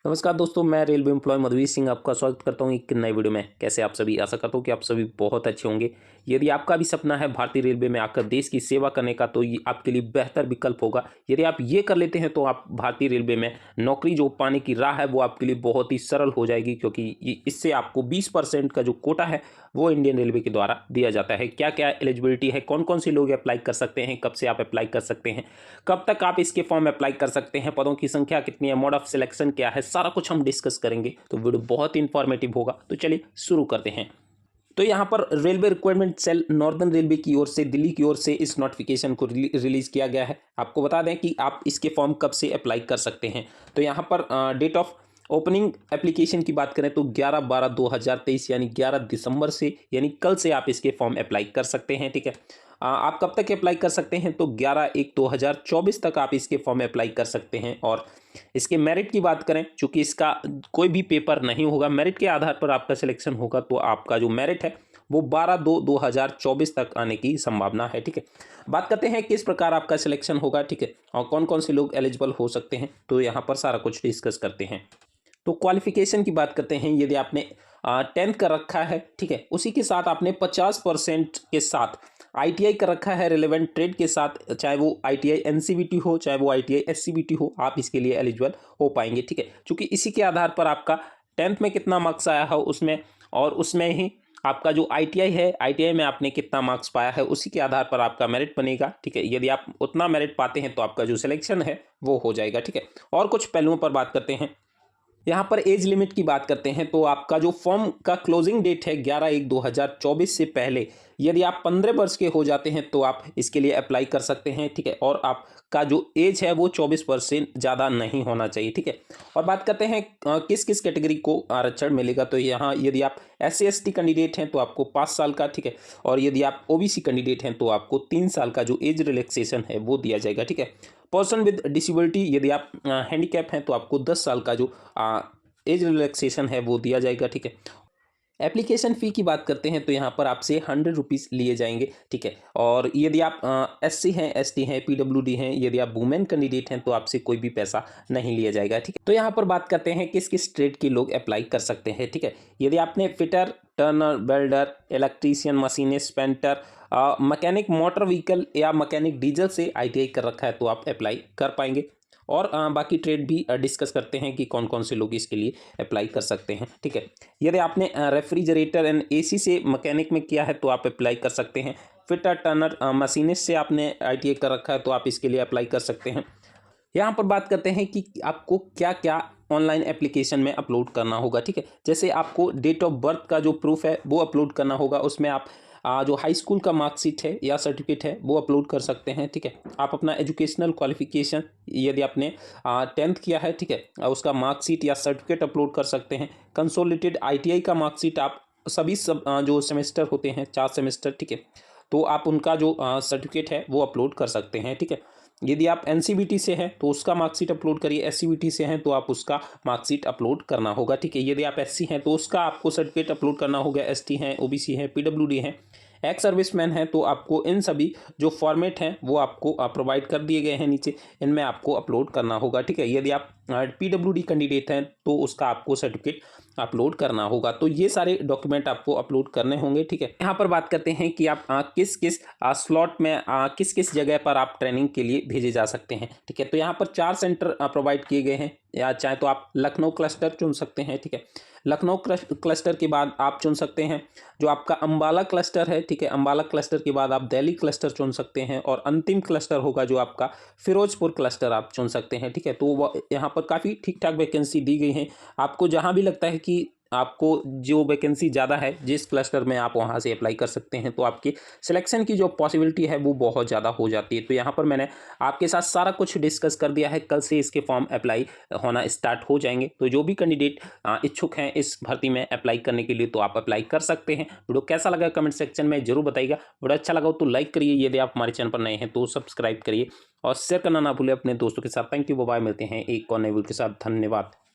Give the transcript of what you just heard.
नमस्कार दोस्तों, मैं रेलवे एम्प्लॉय मधुवीर सिंह आपका स्वागत करता हूं एक नए वीडियो में। कैसे आप सभी? आशा करता हूं कि आप सभी बहुत अच्छे होंगे। यदि आपका भी सपना है भारतीय रेलवे में आकर देश की सेवा करने का, तो ये आपके लिए बेहतर विकल्प होगा। यदि आप ये कर लेते हैं तो आप भारतीय रेलवे में नौकरी जो पाने की राह है वो आपके लिए बहुत ही सरल हो जाएगी, क्योंकि इससे आपको 20% का जो कोटा है वो इंडियन रेलवे के द्वारा दिया जाता है। क्या क्या एलिजिबिलिटी है, कौन कौन से लोग अप्लाई कर सकते हैं, कब से आप अप्लाई कर सकते हैं, कब तक आप इसके फॉर्म अप्लाई कर सकते हैं, पदों की संख्या कितनी है, मोड ऑफ सिलेक्शन क्या है, सारा कुछ हम डिस्कस करेंगे। तो वीडियो बहुत ही इंफॉर्मेटिव होगा। तो चलिए शुरू करते हैं। तो यहाँ पर railway requirement cell northern railway की ओर से, दिल्ली की ओर से इस नोटिफिकेशन को रिलीज किया गया है। आपको बता दें कि आप इसके फॉर्म कब से अप्लाई कर सकते हैं। तो यहाँ पर डेट ऑफ ओपनिंग एप्लीकेशन की बात करें तो 11/12/2023 यानी 11 दिसंबर से, यानी कल से आप इसके फॉर्म अप्लाई कर सकते हैं। ठीक है, आप कब तक अप्लाई कर सकते हैं? तो 11/1/2024 तक आप इसके फॉर्म अप्लाई कर सकते हैं। और इसके मेरिट की बात करें, चूंकि इसका कोई भी पेपर नहीं होगा, मेरिट के आधार पर आपका सिलेक्शन होगा, तो आपका जो मेरिट है वो 12/2/2024 तक आने की संभावना है। ठीक है, बात करते हैं किस प्रकार आपका सिलेक्शन होगा। ठीक है, और कौन कौन से लोग एलिजिबल हो सकते हैं, तो यहाँ पर सारा कुछ डिस्कस करते हैं। तो क्वालिफिकेशन की बात करते हैं। यदि आपने 10th कर रखा है, ठीक है, उसी के साथ आपने 50% के साथ आईटीआई कर रखा है रिलेवेंट ट्रेड के साथ, चाहे वो आईटीआई एनसीवीटी हो, चाहे वो आईटीआई एससीवीटी हो, आप इसके लिए एलिजिबल हो पाएंगे। ठीक है, क्योंकि इसी के आधार पर आपका 10th में कितना मार्क्स आया है उसमें, और उसमें ही आपका जो आईटीआई है, आईटीआई में आपने कितना मार्क्स पाया है, उसी के आधार पर आपका मेरिट बनेगा। ठीक है, यदि आप उतना मेरिट पाते हैं तो आपका जो सिलेक्शन है वो हो जाएगा। ठीक है, और कुछ पहलुओं पर बात करते हैं। यहाँ पर एज लिमिट की बात करते हैं तो आपका जो फॉर्म का क्लोजिंग डेट है 11/1/2024 से पहले, यदि आप 15 वर्ष के हो जाते हैं तो आप इसके लिए अप्लाई कर सकते हैं। ठीक है, और आपका जो एज है वो 24 वर्ष से ज़्यादा नहीं होना चाहिए। ठीक है, और बात करते हैं किस किस कैटेगरी को आरक्षण मिलेगा। तो यहाँ यदि आप SC/ST कैंडिडेट हैं तो आपको 5 साल का, ठीक है, और यदि आप OBC कैंडिडेट हैं तो आपको 3 साल का जो एज रिलैक्सेशन है वो दिया जाएगा। ठीक है, पर्सन विद डिसेबिलिटी, यदि आप हैंडीकैप हैं तो आपको 10 साल का जो एज रिलैक्सेशन है वो दिया जाएगा। ठीक है, एप्लीकेशन फ़ी की बात करते हैं तो यहाँ पर आपसे 100 रुपीज़ लिए जाएंगे। ठीक है, और यदि आप SC हैं, ST हैं, PWD हैं, यदि आप वुमेन कैंडिडेट हैं तो आपसे कोई भी पैसा नहीं लिया जाएगा। ठीक है, तो यहाँ पर बात करते हैं किस किस ट्रेड के लोग अप्लाई कर सकते हैं। ठीक है, यदि आपने fitter, Turner, welder, electrician, machinist, painter, mechanic motor vehicle या मैकेनिक डीजल से ITI कर रखा है तो आप अप्लाई कर पाएंगे। और बाकी ट्रेड भी डिस्कस करते हैं कि कौन कौन से लोग इसके लिए अप्लाई कर सकते हैं। ठीक है, यदि आपने रेफ्रिजरेटर एंड AC से मैकेनिक में किया है तो आप अप्लाई कर सकते हैं। फिटर, टर्नर, मशीनिस्ट से आपने ITI कर रखा है तो आप इसके लिए अप्लाई कर सकते हैं। यहाँ पर बात करते हैं कि आपको क्या क्या ऑनलाइन एप्लीकेशन में अपलोड करना होगा। ठीक है, जैसे आपको डेट ऑफ बर्थ का जो प्रूफ है वो अपलोड करना होगा। उसमें आप जो हाई स्कूल का मार्कशीट है या सर्टिफिकेट है वो अपलोड कर सकते हैं। ठीक है, आप अपना एजुकेशनल क्वालिफिकेशन, यदि आपने 10th किया है, ठीक है, उसका मार्कशीट या सर्टिफिकेट अपलोड कर सकते हैं। कंसोलिडेटेड ITI का मार्कशीट, आप सभी जो सेमेस्टर होते हैं 4 सेमेस्टर, ठीक है, तो आप उनका जो सर्टिफिकेट है वो अपलोड कर सकते हैं। ठीक है, यदि आप NCVT से हैं तो उसका मार्कशीट अपलोड करिए, SCVT से हैं तो आप उसका मार्कशीट अपलोड करना होगा। ठीक है, यदि आप SC हैं तो उसका आपको सर्टिफिकेट अपलोड करना होगा। ST हैं, OBC हैं, PWD हैं, एक्स सर्विसमैन हैं तो आपको इन सभी जो फॉर्मेट हैं वो आपको प्रोवाइड कर दिए गए हैं नीचे, इनमें आपको अपलोड करना होगा। ठीक है, यदि आप PWD कैंडिडेट हैं तो उसका आपको सर्टिफिकेट अपलोड करना होगा। तो ये सारे डॉक्यूमेंट आपको अपलोड करने होंगे। ठीक है, यहाँ पर बात करते हैं कि आप किस किस स्लॉट में किस किस जगह पर आप ट्रेनिंग के लिए भेजे जा सकते हैं। ठीक है, तो यहाँ पर 4 सेंटर प्रोवाइड किए गए हैं, या चाहे तो आप लखनऊ क्लस्टर चुन सकते हैं। ठीक है, लखनऊ क्लस्टर के बाद आप चुन सकते हैं जो आपका अंबाला क्लस्टर है। ठीक है, अंबाला क्लस्टर के बाद आप दिल्ली क्लस्टर चुन सकते हैं, और अंतिम क्लस्टर होगा जो आपका फिरोजपुर क्लस्टर आप चुन सकते हैं। ठीक है, तो यहाँ पर काफ़ी ठीक ठाक वैकेंसी दी गई है। आपको जहाँ भी लगता है कि आपको जो वैकेंसी ज़्यादा है जिस क्लस्टर में, आप वहाँ से अप्लाई कर सकते हैं, तो आपकी सिलेक्शन की जो पॉसिबिलिटी है वो बहुत ज़्यादा हो जाती है। तो यहाँ पर मैंने आपके साथ सारा कुछ डिस्कस कर दिया है। कल से इसके फॉर्म अप्लाई होना स्टार्ट हो जाएंगे। तो जो भी कैंडिडेट इच्छुक हैं इस भर्ती में अप्लाई करने के लिए तो आप अप्लाई कर सकते हैं। वीडियो कैसा लगा कमेंट सेक्शन में जरूर बताइएगा। वीडियो अच्छा लगा हो तो लाइक करिए, यदि आप हमारे चैनल पर नए हैं तो सब्सक्राइब करिए और शेयर करना ना भूलें अपने दोस्तों के साथ। थैंक यू, बाय, मिलते हैं एक और नए वीडियो के साथ। धन्यवाद।